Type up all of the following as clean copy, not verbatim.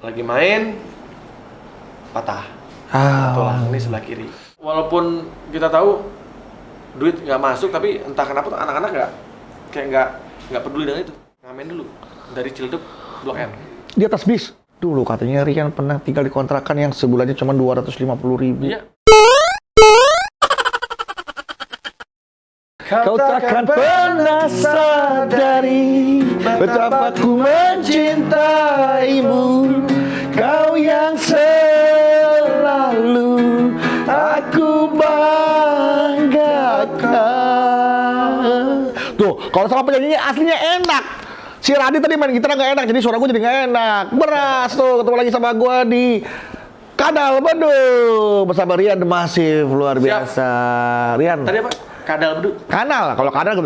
lagi main patah tulang ini sebelah kiri. Walaupun kita tahu duit nggak masuk, tapi entah kenapa tuh anak-anak nggak peduli dengan itu. Ngamen dulu dari Ciledug Blok M. Di atas bis. Dulu katanya Rian pernah tinggal di kontrakan yang sebulannya cuma 250.000. Iya. Kau takkan pernah sadari betapa ku mencintaimu, kau yang selalu aku banggakan. Tuh, kalau sama penyanyinya aslinya enak. Si Radi tadi main gitar nggak enak, jadi suara gue jadi nggak enak. Beras tuh, ketemu lagi sama gue di Kadal Bedu bersama Rian The Massive, luar biasa. Rian. Tadi apa? Kadal Bedu. Kanal, kalau kanal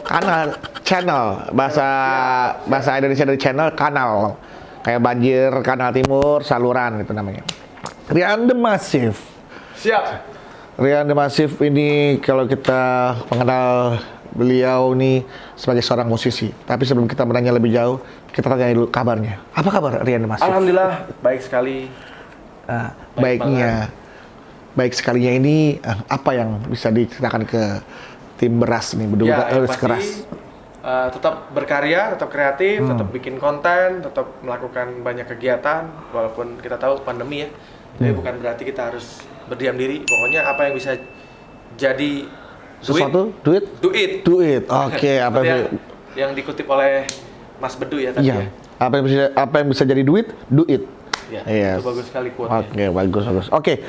kanal, channel, bahasa Indonesia dari channel, kanal. Kayak banjir, kanal timur, saluran itu namanya. Rian The Massive. Siap. Rian The Massive ini kalau kita mengenal beliau nih sebagai seorang musisi. Tapi sebelum kita menanya lebih jauh, kita tanya dulu kabarnya. Apa kabar Rian The Massive? Alhamdulillah baik sekali. Baik sekalinya ini apa yang bisa diceritakan ke tim Beras nih, berdua keras? Tetap berkarya, tetap kreatif, tetap bikin konten, tetap melakukan banyak kegiatan walaupun kita tahu pandemi ya. Tapi bukan berarti kita harus berdiam diri. Pokoknya apa yang bisa jadi Sesuatu duit. Oke, apa yang dikutip oleh Mas Bedu ya tadi. Iya. Ya. Apa yang bisa jadi duit, duit. Ya, Yes. itu bagus sekali quote-nya. Oke, bagus. Oke.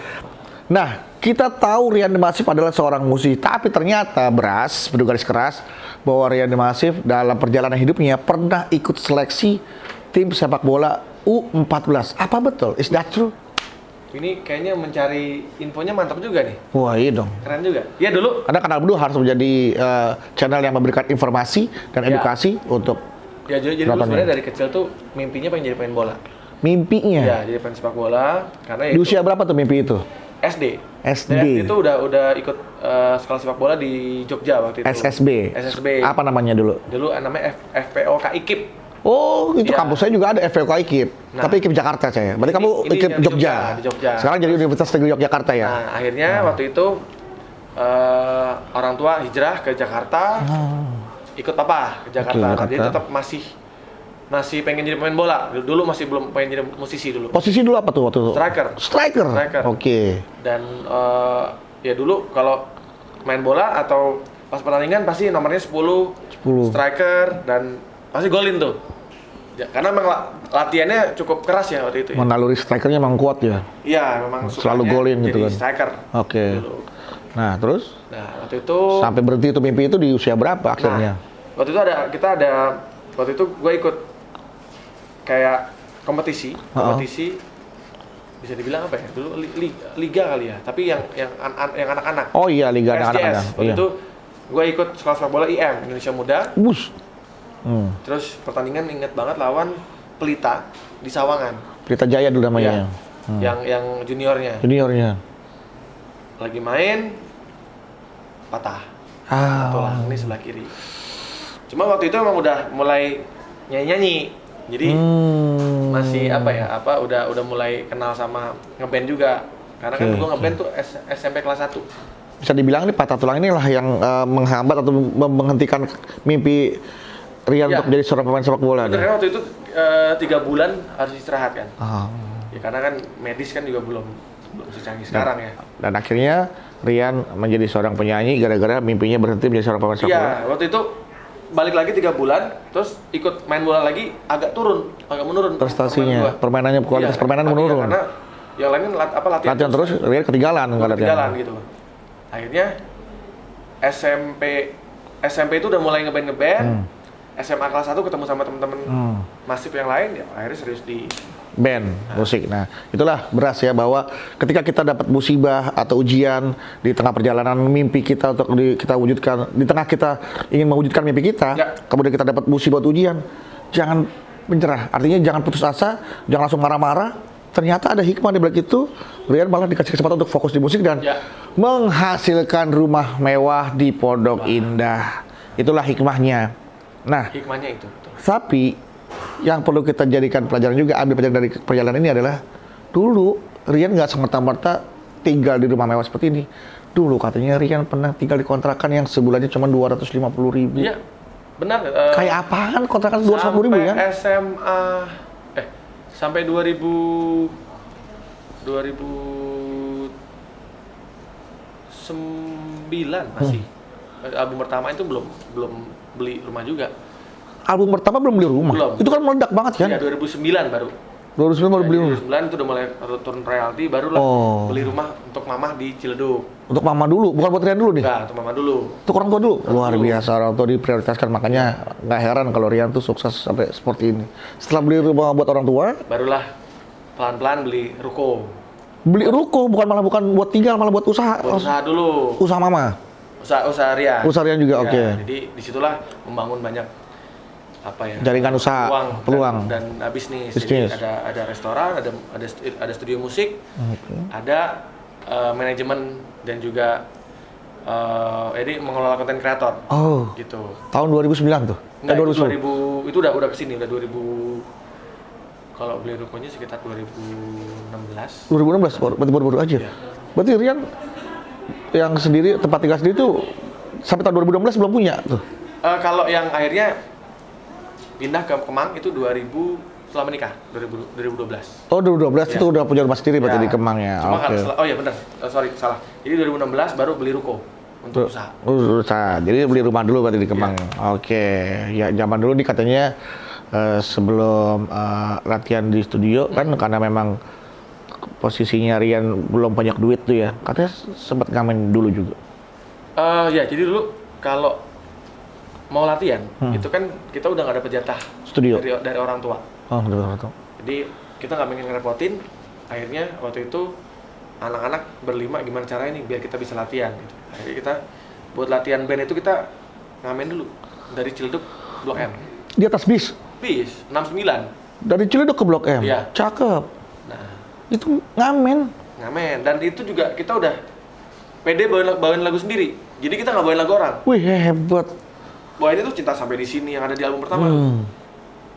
Nah, kita tahu Rian The Massive adalah seorang musisi, tapi ternyata Beras, Bedu garis keras, bahwa Rian The Massive dalam perjalanan hidupnya pernah ikut seleksi tim sepak bola U14. Apa betul? Is that true? Ini kayaknya mencari infonya mantap juga nih. Wah, iya dong. Keren juga. Iya dulu. Karena Kanal Bedu harus menjadi channel yang memberikan informasi dan edukasi untuk Ya jadi dulu sebenarnya dari kecil tuh mimpinya pengen jadi pemain bola. mimpinya. Ya, jadi pemain sepak bola karena Di usia berapa tuh mimpi itu? SD. SD. Itu udah ikut sekolah sepak bola di Jogja waktu itu. SSB. Apa namanya dulu? Dulu namanya FPOK IKIP. Oh, itu Ya. kampus saya juga ada FPOK IKIP. Nah, tapi IKIP Jakarta saya. Berarti kamu ini IKIP yang di Jogja. Di Jogja. Sekarang jadi Universitas Negeri Yogyakarta ya. Nah, akhirnya waktu itu orang tua hijrah ke Jakarta. Ikut papa ke Jakarta. Dia tetap masih pengen jadi pemain bola. Dulu masih belum pengen jadi musisi dulu. Posisi dulu apa tuh waktu itu? Striker. Oke. Dan ya dulu kalau main bola atau pas pertandingan pasti nomornya 10. Striker dan pasti golin tuh. Ya, karena memang latihannya cukup keras ya waktu itu. Ya. Naluri strikernya memang kuat ya. Iya, memang selalu golin gitu kan. Striker. Oke. Nah, terus? Nah, waktu itu Sampai berhenti itu mimpi itu di usia berapa akhirnya? Waktu itu waktu itu gue ikut kayak kompetisi bisa dibilang apa ya? Dulu liga kali ya, tapi yang anak-anak. Oh iya, liga anak-anak. Waktu itu gue ikut sekolah sepak bola IM Indonesia Muda. Terus pertandingan inget banget lawan Pelita di Sawangan. Pelita Jaya dulu namanya. Yang juniornya. Lagi main patah. Tulang ini sebelah kiri. Cuma waktu itu emang udah mulai nyanyi. Jadi masih udah mulai kenal sama ngeband juga. Karena kan gue ngeband tuh SMP kelas 1. Bisa dibilang nih patah tulang inilah yang menghambat atau menghentikan mimpi Rian untuk jadi seorang pemain sepak bola. Karena waktu itu 3 bulan harus istirahat kan. Ya karena kan medis kan juga belum secanggih sekarang ya. Dan akhirnya Rian menjadi seorang penyanyi gara-gara mimpinya berhenti menjadi seorang pemain sepak bola. Iya, waktu itu balik lagi 3 bulan, terus ikut main bola lagi agak menurun prestasinya, permainannya, kualitas permainan menurun. Karena yang lain latihan terus Rian ketinggalan gitu. Akhirnya SMP itu udah mulai ngeband. SMA kelas 1 ketemu sama teman-teman Masif yang lain, ya akhirnya serius di band musik. Nah, itulah Beras ya, bahwa ketika kita dapat musibah atau ujian di tengah perjalanan mimpi kita untuk kita wujudkan, di tengah kita ingin mewujudkan mimpi kita, kemudian kita dapat musibah atau ujian, jangan menyerah. Artinya jangan putus asa, jangan langsung marah-marah. Ternyata ada hikmah di balik itu. Rian malah dikasih kesempatan untuk fokus di musik dan menghasilkan rumah mewah di Pondok Indah. Itulah hikmahnya. Nah, hikmahnya itu. tapi yang perlu kita jadikan pelajaran juga, ambil pelajaran dari perjalanan ini adalah dulu Rian nggak semerta-merta tinggal di rumah mewah seperti ini. Dulu katanya Rian pernah tinggal di kontrakan yang sebulannya cuma 250.000. Iya, benar. Kayak apaan kontrakan 250.000 ya? SMA, sampai 2009 masih. Album pertama itu belum beli rumah juga. Album pertama belum beli rumah? Belum. Itu kan meledak banget kan? Iya, 2009 baru. 2009 baru beli rumah? 2009 itu udah mulai turun royalti, barulah beli rumah untuk mama di Ciledug. Untuk mama dulu, bukan buat Rian dulu nih? Enggak, untuk mama dulu. Untuk orang tua dulu? Luar biasa, orang tua diprioritaskan, makanya nggak heran kalau Rian tuh sukses sampai seperti ini. Setelah beli rumah buat orang tua, barulah pelan-pelan beli ruko. Beli ruko, bukan buat tinggal, malah buat usaha. Buat usaha dulu. Usaha mama? Usaha Rian. Usaha Rian juga, Ya, oke. Jadi disitulah membangun banyak jaringan usaha, peluang dan bisnis. Jadi ada restoran, ada studio musik, ada manajemen dan juga jadi mengelola konten kreator. Oh. Gitu. Tahun 2009 tuh? Enggak, 2000 itu udah kesini, udah 2000. Kalau beli rukonya sekitar 2016. 2016, berarti baru-baru aja. Ya. Berarti Rian yang sendiri, tempat tinggal sendiri tuh sampai tahun 2016 belum punya tuh? Kalau yang akhirnya pindah ke Kemang itu 2000 setelah menikah, 2012. Oh, 2012 itu udah punya rumah sendiri berarti di Kemang ya? Cuma oh iya benar, sorry salah. Jadi 2016 baru beli ruko untuk usaha. Usaha, jadi beli rumah dulu berarti di Kemang. Oke, ya zaman dulu nih katanya sebelum latihan di studio kan karena memang posisinya Rian belum banyak duit tuh ya, katanya sempat ngamen dulu juga. Ya jadi dulu kalau mau latihan itu kan kita udah nggak dapet jatah studio dari orang tua. Oh, dari orang tua. Jadi kita nggak pengen ngerepotin. Akhirnya waktu itu anak-anak berlima gimana caranya nih biar kita bisa latihan. Gitu. Akhirnya kita buat latihan band itu kita ngamen dulu dari Ciledug Blok M. Di atas bis? Bis 69. Dari Ciledug ke Blok M. Iya. Cakep. Nah itu ngamen dan itu juga kita udah pede bawain lagu sendiri. Jadi kita nggak bawain lagu orang. Wih hebat. Bawain itu Cinta Sampai di Sini yang ada di album pertama.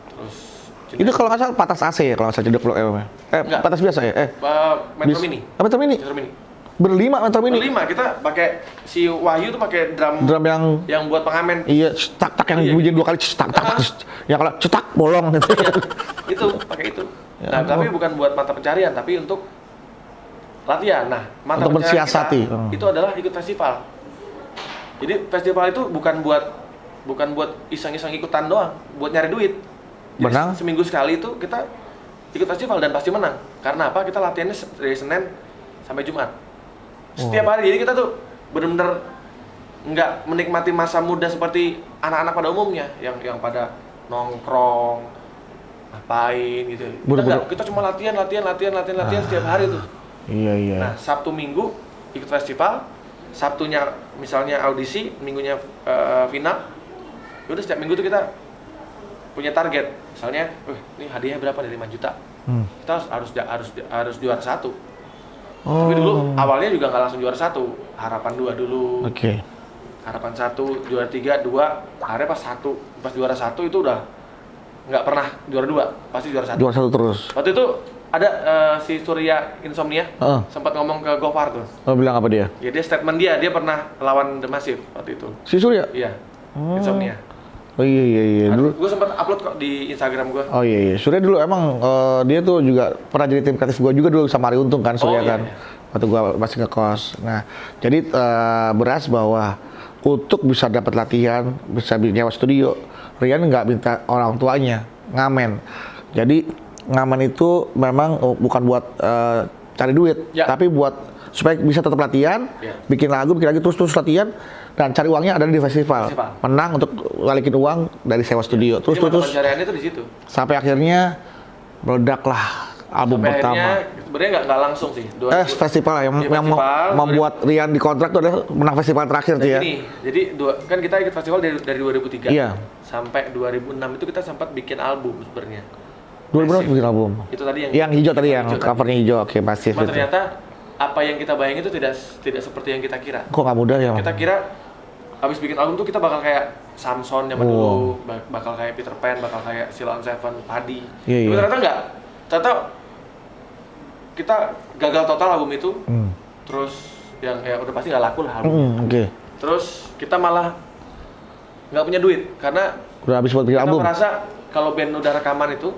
Terus itu kalau nggak salah patas AC ya kalau nggak salah Ciledug Blok M. Patas biasa ya? Metro Mini. Metro Mini. Berlima Metro Mini. Berlima kita pakai si Wahyu tuh pakai drum yang buat pengamen. Iya, tak yang bunyi 2 kali tak. Ya kalau cetak bolong gitu. Iya, itu pakai itu. Nah, tapi bukan buat mata pencarian, tapi untuk latihan. Nah, mata untuk pencarian mensiasati. Itu adalah ikut festival. Jadi festival itu bukan buat iseng-iseng ikutan doang, buat nyari duit. Jadi menang. Seminggu sekali itu kita ikut festival dan pasti menang. Karena apa? Kita latihannya dari Senin sampai Jumat. Setiap hari. Jadi kita tuh benar-benar nggak menikmati masa muda seperti anak-anak pada umumnya yang pada nongkrong, ngapain gitu. Kita cuma latihan setiap hari tuh. Iya. Nah, Sabtu Minggu ikut festival, Sabtunya misalnya audisi, Minggunya final. Udah setiap minggu tuh kita punya target. Misalnya, ini hadiahnya berapa dari 5 juta. Kita harus juara 1. Tapi dulu awalnya juga nggak langsung juara 1. Harapan 2 dulu. Oke. Harapan 1, juara 3, 2. Akhirnya pas juara 1 itu udah nggak pernah juara 2, pasti juara 1. Juara 1 terus. Waktu itu ada si Surya Insomnia sempat ngomong ke Gofar tuh. Oh, bilang apa dia? Ya dia statement dia pernah lawan The Massive waktu itu. Si Surya? Iya. Insomnia. Oh iya dulu. Gue sempat upload kok di Instagram gue. Oh iya. Surya dulu emang dia tuh juga pernah jadi tim kreatif gue juga dulu sama Ari Untung kan Surya kan. Waktu gue masih ngekos. Nah, jadi beras bahwa untuk bisa dapat latihan, bisa nyewa studio, Rian nggak minta orang tuanya ngamen. Jadi ngamen itu memang bukan buat cari duit, tapi buat supaya bisa tetap latihan, bikin lagu terus latihan dan cari uangnya ada di festival. Menang untuk balikin uang dari sewa studio. Terus pencariannya itu di situ. Sampai akhirnya meledaklah album pertama. Sebenarnya nggak langsung sih. Festival yang membuat Rian dikontrak itu adalah menang festival terakhir tuh ya. Jadi kan kita ikut festival dari 2003 iya. Sampai 2006 itu kita sempat bikin album sebenarnya. 2006 bikin album. Itu tadi yang hijau tadi yang covernya hijau, oke Pasif itu. Ternyata apa yang kita bayangin itu tidak seperti yang kita kira. Kok nggak mudah ya? Kita kira habis bikin album tuh kita bakal kayak Samson zaman dulu, bakal kayak Peter Pan, bakal kayak Sheila on Seven, Padi. Tapi ternyata enggak. Ternyata kita gagal total album itu. Terus yang ya udah pasti nggak laku lah album. Terus kita malah nggak punya duit karena udah habis buat bikin album. Kita merasa kalau band udah rekaman itu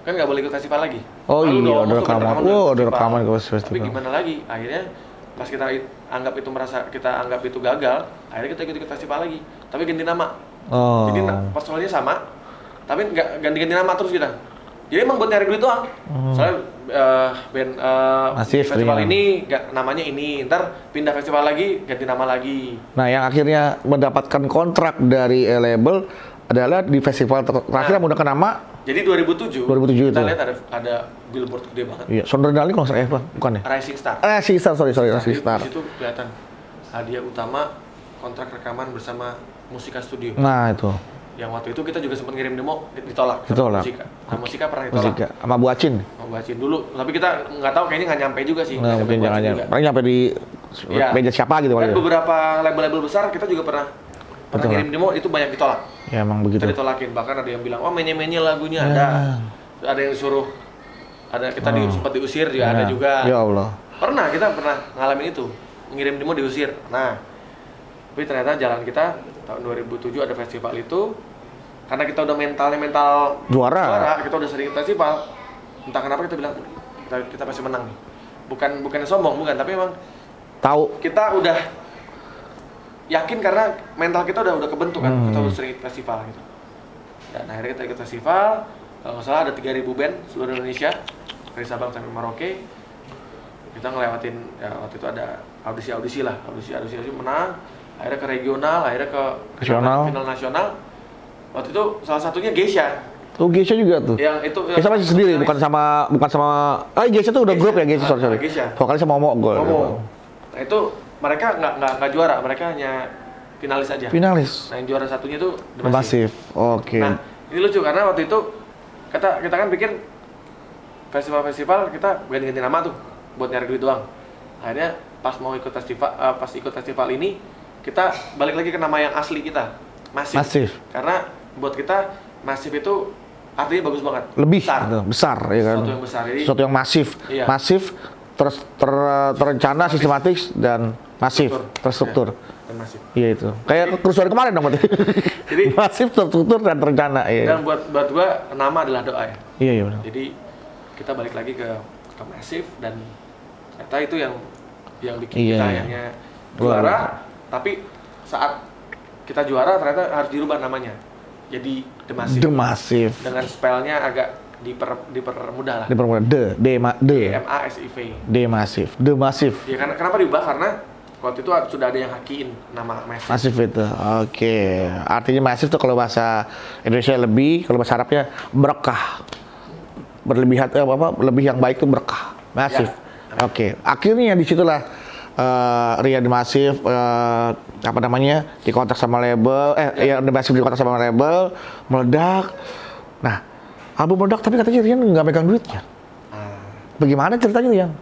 kan nggak boleh ikut festival lagi. Oh iya, udah rekaman. Udah rekaman ke festival. Tapi gimana lagi? Akhirnya pas kita anggap itu gagal, akhirnya kita ikut festival lagi. Tapi ganti nama. Jadi personalnya sama, tapi nggak ganti-ganti nama terus kita. Jadi emang buat nyari duit doang. Soalnya band festival ini namanya ini, ntar pindah festival lagi ganti nama lagi. Nah, yang akhirnya mendapatkan kontrak dari label adalah di festival terakhir menggunakan nama. Jadi 2007 kita lihat ada billboard gede banget. Iya, Sondernali kalau nggak salah, bukan ya? Rising Star. Rising Star, Rising Star. Di situ kelihatan hadiah utama kontrak rekaman bersama Musika Studio. Nah, itu. Yang waktu itu kita juga sempat ngirim demo, ditolak. Musika. Nah, Musika pernah ditolak. Musika sama Bu Acin. Bu Acin dulu, tapi kita nggak tahu kayaknya nggak nyampe juga sih. Nah, mungkin jangan paling nyampe di meja siapa gitu kali. Dan beberapa label-label besar kita juga pernah ngirim demo, itu banyak ditolak. Ya emang begitu. Kita ditolakin, bahkan ada yang bilang, oh menye-menye lagunya ada. Ada yang disuruh, kita sempat diusir juga ada juga. Ya Allah. Kita pernah ngalamin itu, ngirim demo diusir. Nah, tapi ternyata jalan kita tahun 2007 ada festival itu, karena kita udah mental juara, kita udah sering festival. Entah kenapa kita bilang kita pasti menang nih. Bukan sombong, tapi emang tahu kita udah yakin karena mental kita udah kebentuk kan, kita udah sering festival gitu. Dan akhirnya kita ikut festival, kalau nggak salah ada 3.000 band seluruh Indonesia, dari Sabang sampai Merauke. Kita ngelewatin, ya waktu itu ada audisi menang, akhirnya ke regional, akhirnya ke final nasional. Waktu itu salah satunya Geisha. Oh, Geisha juga tuh. Yang itu Geisha masih sendiri, bukan sama Geisha tuh udah grup ya, Geisha, sorry. Geisha. Vokalnya sama Momo. Nah, itu mereka nggak juara, mereka hanya finalis aja. Finalis. Nah, yang juara satunya itu The Massive. Oke. Nah, ini lucu karena waktu itu kita kan bikin festival kita ganti-ganti nama tuh buat nyari duit doang. Akhirnya pas ikut festival ini kita balik lagi ke nama yang asli kita, Massive. Karena buat kita Massive itu artinya bagus banget. Lebih besar ya kan. Sesuatu yang besar. Sesuatu yang masif. Iya. Masif, terencana, sistematis dan masif, terstruktur. Dan masif. Iya itu. Kayak kerusuhan kemarin dong berarti. Jadi masif, terstruktur dan terencana. Iya. Dan buat gua nama adalah doa ya. Iya benar. Jadi kita balik lagi ke masif dan ternyata itu yang bikin kita akhirnya juara. Tapi saat kita juara ternyata harus dirubah namanya. Jadi The Massive. Dengan spellnya agak dipermudah lah. The Massive. Ya kenapa diubah? Karena waktu itu sudah ada yang hakiin nama Massive itu. Oke. Artinya Massive tuh kalau bahasa Indonesia lebih, kalau bahasa Arabnya berkah. Berlebihan lebih yang baik itu berkah. Massive. Ya. Oke. Akhirnya disitulah Ria The Massive dikontrak sama label, The Massive dikontrak sama label, meledak. Nah, album meledak tapi katanya Rian nggak megang duitnya. Bagaimana ceritanya Rian?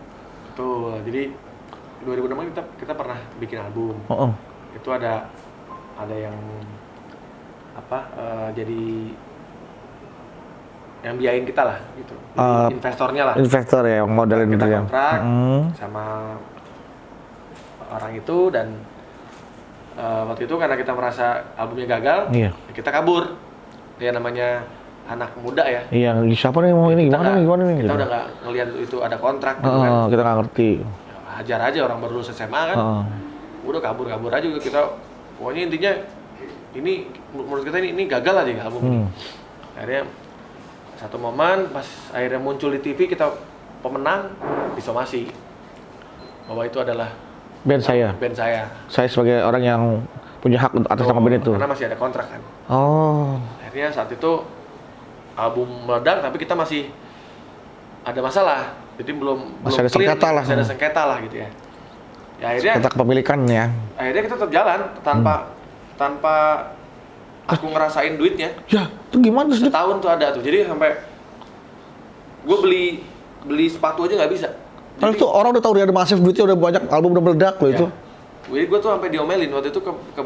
Betul, jadi 2006 kita pernah bikin album. Itu ada yang jadi yang biayain kita lah gitu. Investornya lah. Investor ya, yang modalin kita itu kontrak sama orang itu dan waktu itu karena kita merasa albumnya gagal, kita kabur. Ya namanya anak muda ya. Iya, siapa nih mau ini gimana nih? Kita udah nggak ngelihat itu ada kontrak gitu kan. Kita nggak ngerti. Ya, hajar aja orang baru lulus SMA kan. Udah kabur aja kita. Pokoknya intinya ini menurut kita ini gagal aja album ini. Akhirnya satu momen pas akhirnya muncul di TV kita pemenang disomasi bahwa itu adalah band saya. Saya sebagai orang yang punya hak atas nama band itu. Karena masih ada kontrak kan. Akhirnya saat itu album meledak tapi kita masih ada masalah. Jadi masih ada sengketa lah. Masih ada sengketa lah gitu ya. Ya akhirnya sengketa kepemilikan ya. Akhirnya kita tetap jalan tanpa aku ngerasain duitnya. Ya, itu gimana tuh? Setahun tuh ada tuh. Jadi sampai gue beli sepatu aja nggak bisa. Kalau tuh orang udah tahu dia ada masif duitnya udah banyak, album udah meledak loh itu. Jadi gue tuh sampai diomelin waktu itu ke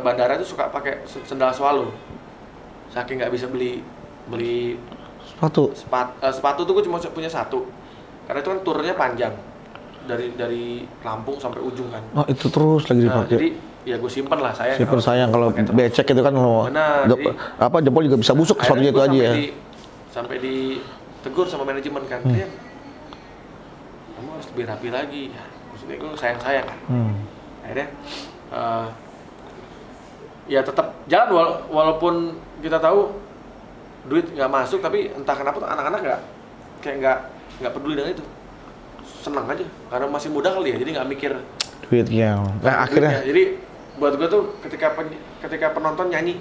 bandara tuh suka pakai sendal swallow. Saking nggak bisa beli sepatu tuh gue cuma punya satu. Karena itu kan turnya panjang. Dari Lampung sampai ujung kan. Oh, itu terus lagi dipakai. Jadi ya gue simpen lah sayang. Simpen sayang kalau becek itu kan jempol juga bisa busuk sepatunya itu aja ya. Sampai ditegur sama manajemen kan. Rian, kamu harus lebih rapi lagi. Ya, maksudnya gue sayang kan. Akhirnya ya tetap jalan walaupun kita tahu duit nggak masuk, tapi entah kenapa tuh anak-anak nggak peduli dengan itu, senang aja karena masih muda kali ya, jadi nggak mikir duitnya. Nah akhirnya jadi buat gue tuh ketika penonton nyanyi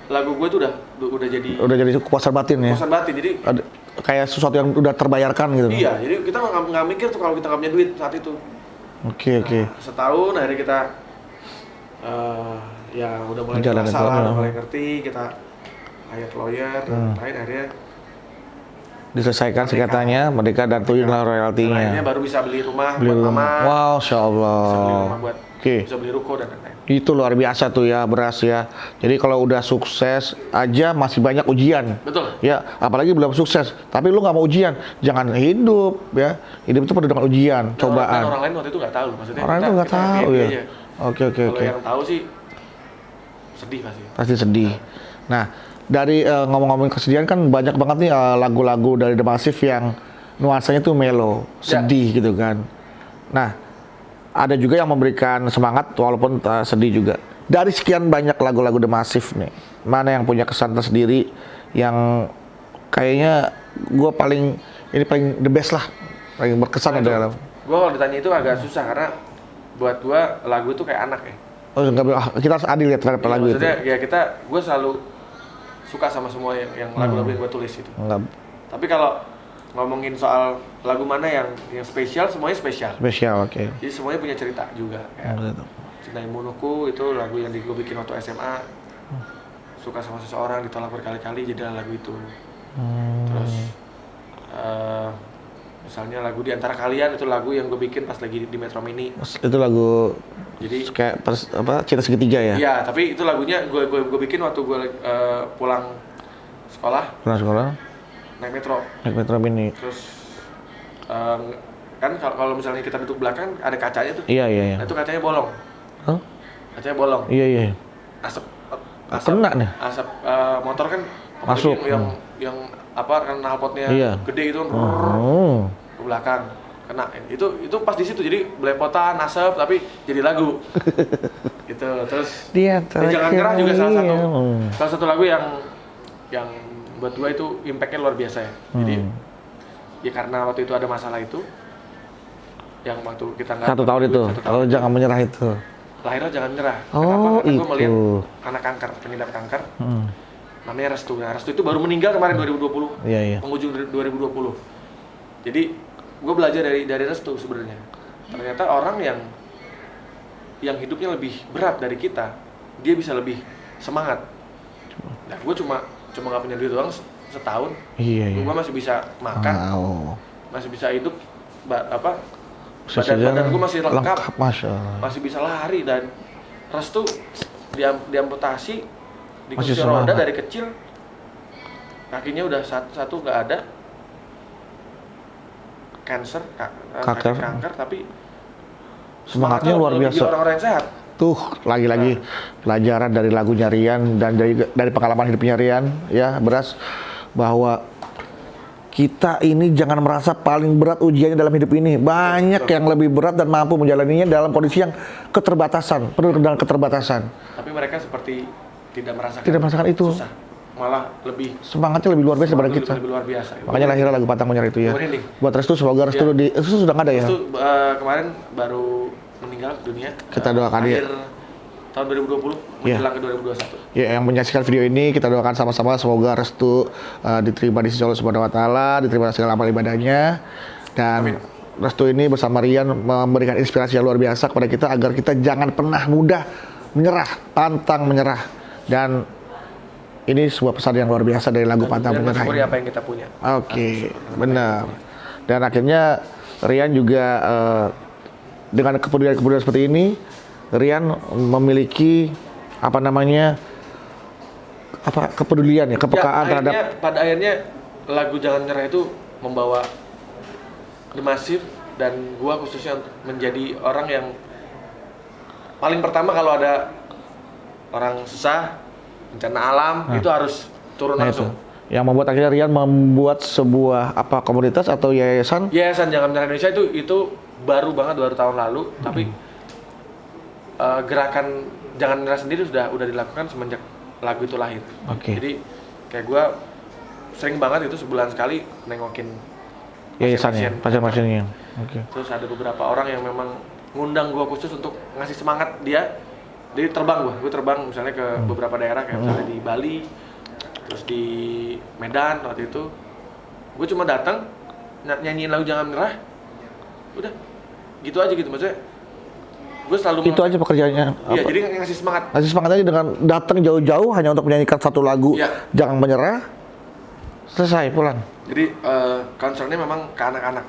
lagu gue tuh udah jadi kepuasan batin ya. Kepuasan batin, jadi kayak sesuatu yang udah terbayarkan gitu. Iya, jadi kita nggak mikir tuh kalau kita nggak punya duit saat itu. Oke. Setahun akhirnya kita ya udah mulai masalah, udah mulai ngerti, kita hire lawyer, dan lain akhirnya diselesaikan sengketanya, mereka datuinlah royaltinya. Akhirnya baru bisa beli rumah buat mama. Wow, Masya Allah. Bisa beli rumah buat bisa beli ruko dan lain-lain. Itu luar biasa tuh ya, Beras ya. Jadi kalau udah sukses aja masih banyak ujian. Betul. Ya, apalagi belum sukses. Tapi lu nggak mau ujian, jangan hidup ya. Hidup itu penuh dengan ujian, cobaan. Orang lain waktu itu nggak tahu, maksudnya. Orang itu nggak tahu ya. Oke. Kalau yang tahu sih sedih pasti. Pasti sedih. Nah, dari ngomong-ngomong kesedihan kan banyak banget nih lagu-lagu dari The Massive yang nuansanya tuh mellow, sedih gitu kan. Nah, ada juga yang memberikan semangat walaupun sedih juga. Dari sekian banyak lagu-lagu The Massive nih, mana yang punya kesan tersendiri yang kayaknya gue paling the best lah, paling berkesan dalam. Gue kalau ditanya itu agak susah karena buat gue lagu itu kayak anak ya. Oh, kita harus adil ya terhadap lagu itu. Maksudnya ya gue selalu suka sama semua yang lagu-lagu yang gue tulis itu. Tapi kalau ngomongin soal lagu mana yang spesial, semuanya spesial. Spesial, oke. Jadi semuanya punya cerita juga. Cinta Imunuku itu lagu yang gue bikin waktu SMA. Suka sama seseorang, ditolak berkali-kali, jadilah lagu itu. Terus misalnya lagu Di Antara Kalian itu lagu yang gue bikin pas lagi di Metro Mini. Itu lagu jadi kayak cinta segitiga ya? Iya, tapi itu lagunya gue bikin waktu gue pulang sekolah. Naik metro Mini. Terus kan kalau misalnya kita duduk belakang ada kacanya tuh. Iya. Nah, itu kacanya bolong. Huh? Kacanya bolong. Iya. Asap kena nih. Asap motor kan masuk yang kan knalpotnya gede itu ke belakang kena. Itu pas di situ jadi belepotan asap tapi jadi lagu. Gitu. Terus Jangan Nyerah juga salah satu lagu yang buat gue itu impact-nya luar biasa ya. Jadi ya karena waktu itu ada masalah itu yang waktu kita nggak 1 tahun itu. Kalau Jangan Menyerah itu. Lahirnya Jangan Menyerah. Kenapa? Karena gue melihat anak kanker, pengidap kanker. Namanya Restu. Nah, Restu itu baru meninggal kemarin 2020. Iya. Penghujung 2020. Jadi gue belajar dari Restu sebenarnya. Ternyata orang yang hidupnya lebih berat dari kita, dia bisa lebih semangat. Nah, gue cuma nggak punya duit doang setahun. Iya. Gue masih bisa makan, masih bisa hidup, badan gue masih lengkap, masih bisa lari, dan Restu diamputasi di kursi roda dari kecil, kakinya udah satu nggak ada, kanker, tapi semangatnya luar biasa. Orang-orang yang sehat. Tuh lagi-lagi pelajaran dari lagunya Rian dan dari pengalaman hidupnya Rian ya, Beras, bahwa kita ini jangan merasa paling berat ujiannya dalam hidup ini. Banyak yang lebih berat dan mampu menjalaninya dalam kondisi yang penuh dengan keterbatasan. Tapi mereka seperti tidak merasakan itu. Susah. Malah semangatnya lebih luar biasa daripada kita. Lebih luar biasa. Makanya lahirnya lagu Pantang Menyerah itu ya. Buat Restu, semoga Restu Restu sudah nggak ada ya. Restu kemarin baru meninggal dunia. Kita doakan dia. Tahun 2020 menjelang ke 2021. Ya, yang menyaksikan video ini kita doakan sama-sama semoga Restu diterima di sisi Allah Subhanahu wa taala, diterima segala amal ibadahnya, dan Restu ini bersama Rian memberikan inspirasi yang luar biasa kepada kita agar kita jangan pernah mudah menyerah, pantang menyerah. Dan ini sebuah pesan yang luar biasa dari lagu Pantang Menyerah. Mensyukuri apa yang kita punya. Oke, benar. Dan akhirnya Rian juga dengan kepedulian seperti ini Rian memiliki kepedulian ya, kepekaan terhadap. Pada akhirnya lagu Jangan Nyerah itu membawa The Massive dan gua khususnya menjadi orang yang paling pertama kalau ada orang susah, bencana alam, itu harus turun langsung. Itu yang membuat akhirnya Rian membuat sebuah komunitas atau yayasan? Yayasan Jangan Nyerah Indonesia itu baru tahun lalu, tapi gerakan Jangan Nyerah sendiri udah dilakukan semenjak lagu itu lahir. Jadi kayak gue sering banget itu sebulan sekali nengokin yayasannya, pasien-pasiennya. Terus ada beberapa orang yang memang ngundang gue khusus untuk ngasih semangat dia. Jadi gue terbang misalnya ke beberapa daerah kayak misalnya di Bali, terus di Medan waktu itu. Gue cuma datang nyanyiin lagu Jangan Nyerah, udah gitu aja gitu, maksudnya gue selalu itu aja pekerjaannya. Iya, jadi ngasih semangat. Ngasih semangat aja dengan datang jauh-jauh hanya untuk menyanyikan satu lagu, Jangan Menyerah, selesai pulang. Jadi concernnya memang ke anak-anak.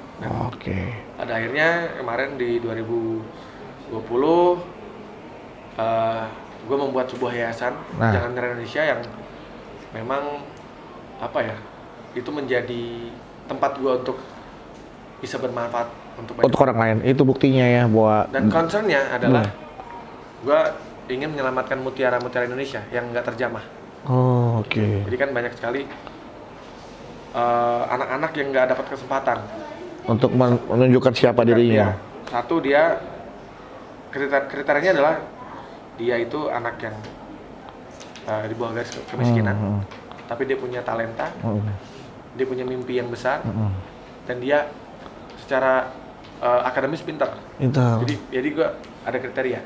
Pada akhirnya kemarin di 2020 gue membuat sebuah yayasan Jangan Nyerah Indonesia yang memang itu menjadi tempat gue untuk bisa bermanfaat untuk orang lain. Itu buktinya ya bahwa. Dan concernnya adalah gue ingin menyelamatkan mutiara-mutiara Indonesia yang nggak terjamah. Jadi kan banyak sekali anak-anak yang nggak dapat kesempatan untuk menunjukkan siapa dirinya. Satu, dia kriterianya adalah dia itu anak yang di bawah garis kemiskinan, tapi dia punya talenta, dia punya mimpi yang besar, dan dia secara akademis pintar. Jadi gue ada kriteria.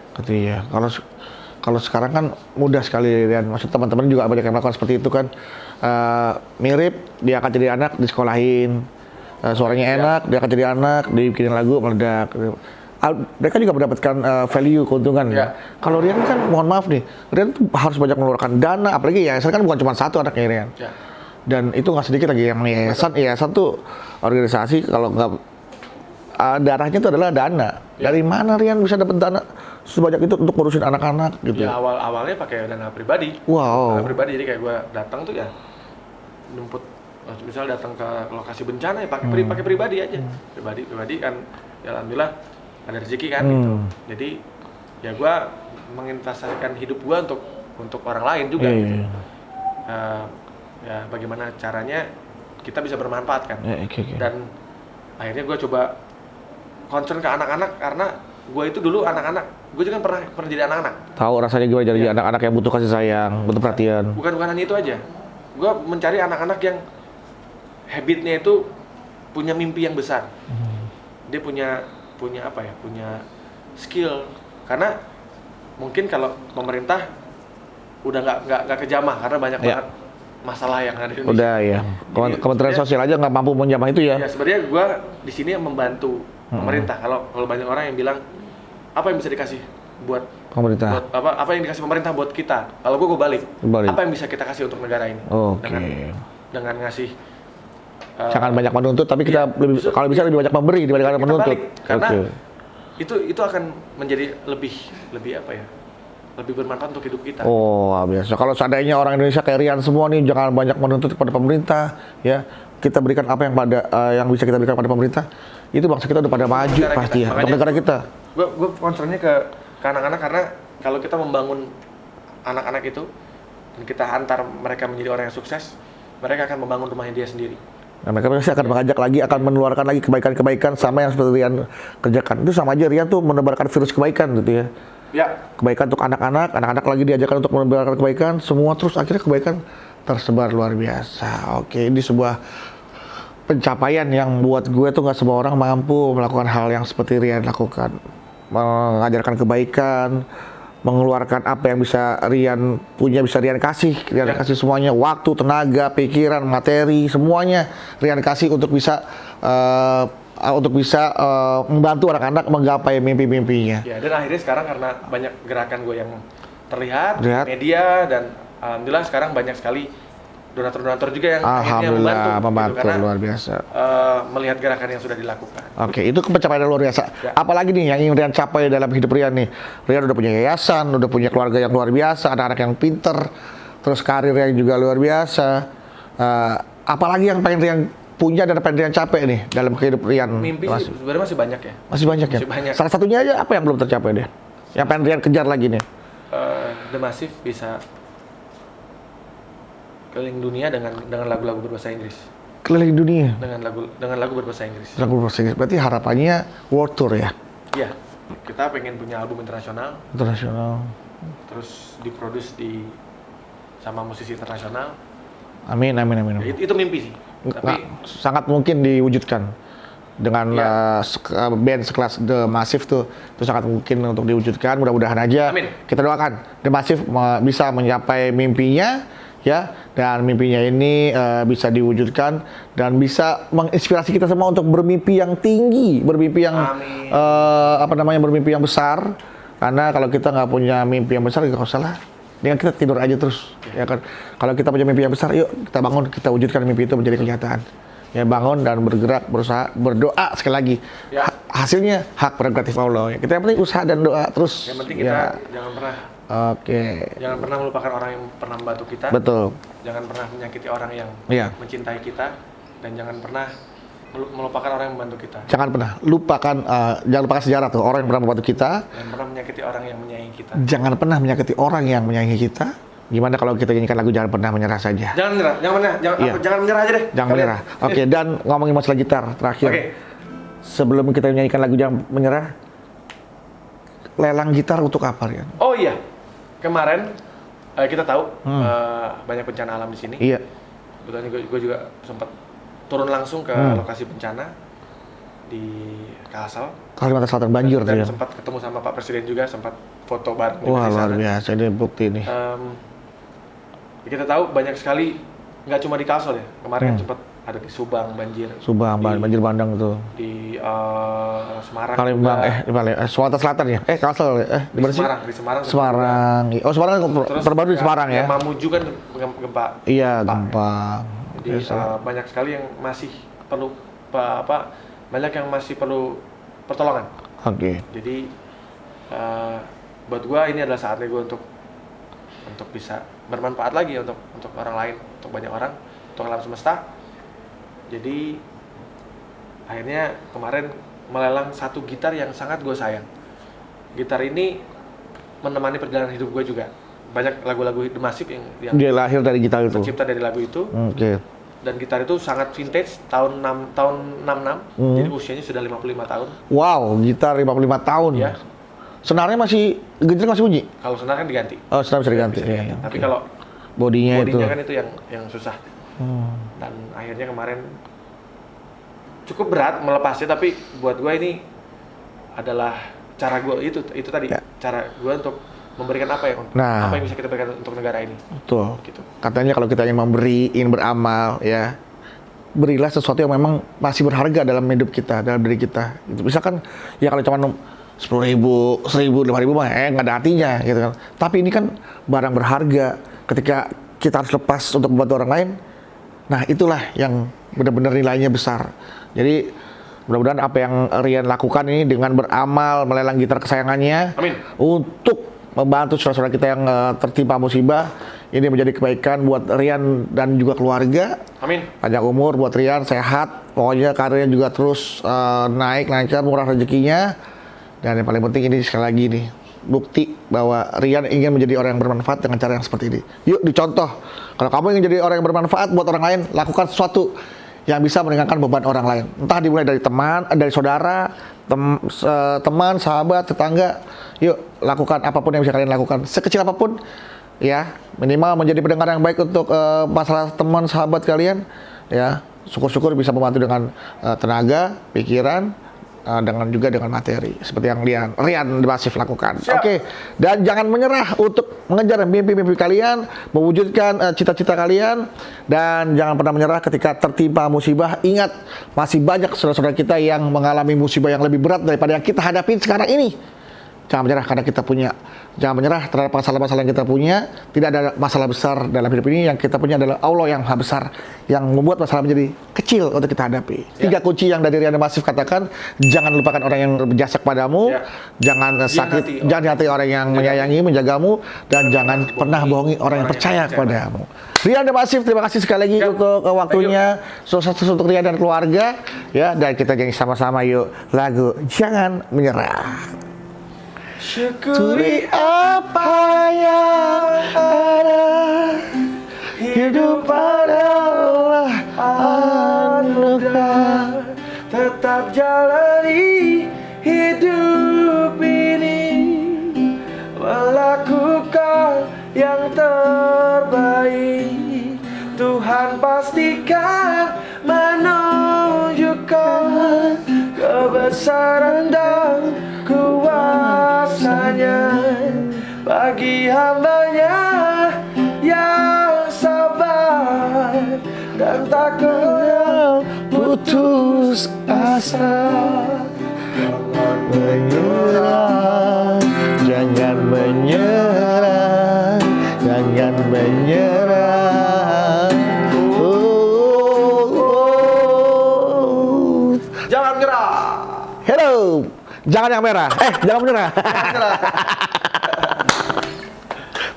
Kalau sekarang kan mudah sekali, dan maksud teman-teman juga banyak yang melakukan seperti itu kan. Mirip, dia akan jadi anak disekolahin, suaranya enak, dia akan jadi anak, dibikinin lagu meledak. Mereka juga mendapatkan value, keuntungan. Kalau Rian kan, mohon maaf nih, Rian tuh harus banyak mengeluarkan dana, apalagi yayasan kan bukan cuma satu anaknya Rian. Dan itu nggak sedikit lagi yang yayasan tuh organisasi, kalau nggak darahnya itu adalah dana. Dari mana Rian bisa dapat dana sebanyak itu untuk ngurusin anak-anak gitu? Ya awalnya pakai dana pribadi. Dana pribadi, jadi kayak gue datang tuh ya jemput, misal datang ke lokasi bencana ya pakai pribadi aja. Pribadi kan, ya alhamdulillah ada rezeki kan gitu. Jadi ya gue menginvestasikan hidup gue untuk orang lain juga. Ya bagaimana caranya kita bisa bermanfaat kan. Dan akhirnya gue coba concern ke anak-anak, karena gue itu dulu gue juga pernah jadi anak-anak. Tahu rasanya gimana jadi anak-anak yang butuh kasih sayang, butuh perhatian. Bukan hanya itu aja, gue mencari anak-anak yang habitnya itu punya mimpi yang besar. Dia punya skill, karena mungkin kalau pemerintah udah nggak kejamah karena banyak banget masalah yang ada di Indonesia. Udah ya. Kementerian Sosial aja nggak mampu menjamah itu ya. Ya sebenarnya gue di sini membantu pemerintah. Kalau banyak orang yang bilang apa yang bisa dikasih buat pemerintah, apa yang dikasih pemerintah buat kita, kalau gue balik. Apa yang bisa kita kasih untuk negara ini? Dengan ngasih. Jangan banyak menuntut, tapi kita kalau bisa lebih banyak memberi dibandingkan menuntut. Karena itu akan menjadi lebih bermanfaat untuk hidup kita. Biasa. Kalau seandainya orang Indonesia kayak Rian semua nih, jangan banyak menuntut kepada pemerintah, ya. Kita berikan apa yang bisa kita berikan pada pemerintah, itu bangsa kita udah pada maju pasti ya, untuk negara kita. Gue concernnya ke anak-anak, karena kalau kita membangun anak-anak itu dan kita antar mereka menjadi orang yang sukses, mereka akan membangun rumahnya dia sendiri. Nah, mereka pasti akan mengajak lagi, akan menularkan lagi kebaikan-kebaikan sama yang seperti Rian kerjakan. Itu sama aja Rian tuh menebarkan virus kebaikan gitu ya. Kebaikan untuk anak-anak lagi diajarkan untuk menebarkan kebaikan, semua terus akhirnya kebaikan tersebar luar biasa. Ini sebuah pencapaian yang buat gue tuh nggak semua orang mampu melakukan hal yang seperti Rian lakukan. Mengajarkan kebaikan, mengeluarkan apa yang bisa Rian punya, bisa Rian kasih semuanya, waktu, tenaga, pikiran, materi, semuanya Rian kasih untuk bisa membantu anak-anak menggapai mimpi-mimpinya. Ya, dan akhirnya sekarang karena banyak gerakan gue yang terlihat di media, dan alhamdulillah sekarang banyak sekali donatur-donatur juga yang akhirnya membantu gitu, luar biasa. Melihat gerakan yang sudah dilakukan. Oke, itu pencapaian luar biasa. Ya. Apalagi nih yang ingin Rian capai dalam hidup Rian nih? Rian udah punya yayasan, udah punya keluarga yang luar biasa, anak-anak yang pinter, terus karir yang juga luar biasa. Apalagi yang pengen Rian punya dan pengen Rian capai nih dalam kehidupan Rian? Mimpi sebenarnya masih banyak ya. Masih banyak ya? Masih banyak. Salah satunya aja apa yang belum tercapai deh? Yang pengen Rian kejar lagi nih? The Massive bisa keliling dunia dengan lagu-lagu berbahasa Inggris. Keliling dunia? Dengan lagu berbahasa Inggris. Lagu berbahasa Inggris. Berarti harapannya world tour ya? Iya. Kita pengen punya album internasional. Internasional. Terus diproduksi sama musisi internasional. Amin. Ya, itu mimpi sih. Tapi sangat mungkin diwujudkan dengan band sekelas The Massive tuh itu sangat mungkin untuk diwujudkan. Mudah-mudahan aja. Amin. Kita doakan The Massive bisa mencapai mimpinya ya, dan mimpinya ini bisa diwujudkan dan bisa menginspirasi kita semua untuk bermimpi yang tinggi, bermimpi yang bermimpi yang besar. Karena kalau kita nggak punya mimpi yang besar, nggak usah lah. Dengan kita tidur aja terus, ya kan. Kalau kita punya mimpi yang besar, yuk kita bangun, kita wujudkan mimpi itu menjadi kenyataan. Ya, bangun dan bergerak, berusaha, berdoa sekali lagi. Ya. Hasilnya hak prerogatif Allah. Ya. Kita yang penting usaha dan doa terus. Yang penting kita jangan pernah. Jangan pernah melupakan orang yang pernah membantu kita. Betul. Jangan pernah menyakiti orang yang mencintai kita, dan jangan pernah melupakan orang yang membantu kita. Jangan pernah lupakan, jangan lupakan sejarah tuh orang yang pernah membantu kita. Jangan pernah menyakiti orang yang menyayangi kita. Jangan pernah menyakiti orang yang menyayangi kita. Gimana kalau kita nyanyikan lagu Jangan Pernah Menyerah saja? Jangan menyerah, jangan menyerah aja deh. Jangan menyerah. Oke, dan ngomongin masalah gitar terakhir. Sebelum kita nyanyikan lagu Jangan Menyerah, lelang gitar untuk apa, Rian? Oh iya, kemarin kita tahu banyak bencana alam di sini. Iya. Kebetulan gue juga sempat turun langsung ke lokasi bencana di Kalsel. Kalimantan Selatan banjir dan sempat ketemu sama Pak Presiden juga, sempat foto bareng. Wah, luar biasa, ini bukti nih. Kita tahu banyak sekali, nggak cuma di Kalsel ya. Kemarin sempat ada di Subang banjir. Banjir bandang itu. Di Semarang. Palembang, Sumatera Selatan ya? Kalsel, di Semarang. Di Semarang. Semarang. Oh, Semarang terbaru di Semarang ya? Mamuju kan gempa. Iya, gempa. Jadi banyak sekali yang masih perlu banyak yang masih perlu pertolongan. Oke. Jadi buat gua ini adalah saatnya gua untuk bisa bermanfaat lagi untuk orang lain, untuk banyak orang, untuk alam semesta. Jadi akhirnya kemarin melelang satu gitar yang sangat gue sayang. Gitar ini menemani perjalanan hidup gue juga. Banyak lagu-lagu The Massive yang dia lahir dari gitar itu. Tercipta dari lagu itu. Oke. Dan gitar itu sangat vintage, tahun 66. Jadi usianya sudah 55 tahun. Wow, gitar 55 tahun. Ya. Senarnya masih bunyi? Kalau senar kan diganti. Oh, senar bisa diganti. Ya. Tapi kalau bodinya kan itu yang susah. Dan akhirnya kemarin cukup berat melepasnya, tapi buat gue ini adalah cara gue itu tadi cara gue untuk memberikan apa yang bisa kita berikan untuk negara ini. Betul. Gitu. Katanya kalau kita ingin memberi, ingin beramal, ya berilah sesuatu yang memang masih berharga dalam hidup kita, dalam diri kita. Gitu. Misalkan ya kalau cuma 10.000, 1.000, 5.000 mah nggak ada artinya gitu kan. Tapi ini kan barang berharga. Ketika kita harus lepas untuk membantu orang lain, nah itulah yang benar-benar nilainya besar. Jadi mudah-mudahan apa yang Rian lakukan ini dengan beramal melelang gitar kesayangannya, amin, untuk membantu saudara-saudara kita yang tertimpa musibah, ini menjadi kebaikan buat Rian dan juga keluarga. Amin. Panjang umur buat Rian, sehat, pokoknya karirnya juga terus naik, lancar, murah rezekinya. Dan yang paling penting ini sekali lagi nih, bukti bahwa Rian ingin menjadi orang yang bermanfaat dengan cara yang seperti ini. Yuk dicontoh. Kalau kamu ingin jadi orang yang bermanfaat buat orang lain, lakukan sesuatu yang bisa meringankan beban orang lain. Entah dimulai dari teman, dari saudara, teman, sahabat, tetangga. Yuk lakukan apapun yang bisa kalian lakukan, sekecil apapun. Ya, minimal menjadi pendengar yang baik untuk masalah teman, sahabat kalian. Ya, syukur-syukur bisa membantu dengan tenaga, pikiran, dengan materi seperti yang Rian The Massive lakukan. Oke. Dan jangan menyerah untuk mengejar mimpi-mimpi kalian, mewujudkan cita-cita kalian, dan jangan pernah menyerah ketika tertimpa musibah. Ingat, masih banyak saudara-saudara kita yang mengalami musibah yang lebih berat daripada yang kita hadapi sekarang ini. Jangan menyerah karena kita punya. Jangan menyerah terhadap masalah-masalah yang kita punya. Tidak ada masalah besar dalam hidup ini. Yang kita punya adalah Allah yang maha besar, yang membuat masalah menjadi kecil untuk kita hadapi. 3 kunci yang dari Rian Masif katakan: jangan lupakan orang yang berjasa kepadamu, jangan sakit, jangan hati orang yang menyayangi, menjagamu, dan jangan pernah bohongi orang yang percaya kepadamu. Rian Masif, terima kasih sekali lagi untuk waktunya. Sukses untuk Rian dan keluarga, ya. Dan kita nyanyi sama-sama yuk lagu Jangan Menyerah. Syukuri apa yang ada, hidup adalah anugerah. Tetap jalani hidup ini, melakukan yang terbaik. Tuhan pastikan menunjukkan kebesaran dan kuasanya bagi hambanya yang sabar dan tak kenal putus asa. Jangan menyerah, jangan menyerah, jangan menyerah. Jangan menyerah. Hello. Jangan yang merah. Jangan menyerah.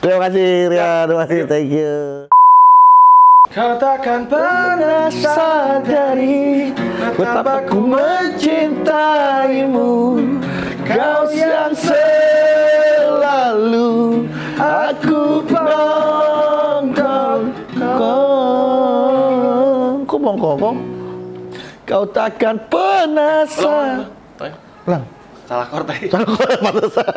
Terima kasih Rian, terima kasih, thank you. Kau takkan pernah sadari betapa ku mencintaimu. Kau yang selalu aku bongkong. Kok bongkong? Kau takkan pernah Ulang. Ulang. Salah chord tadi. Salah chord, pantesan.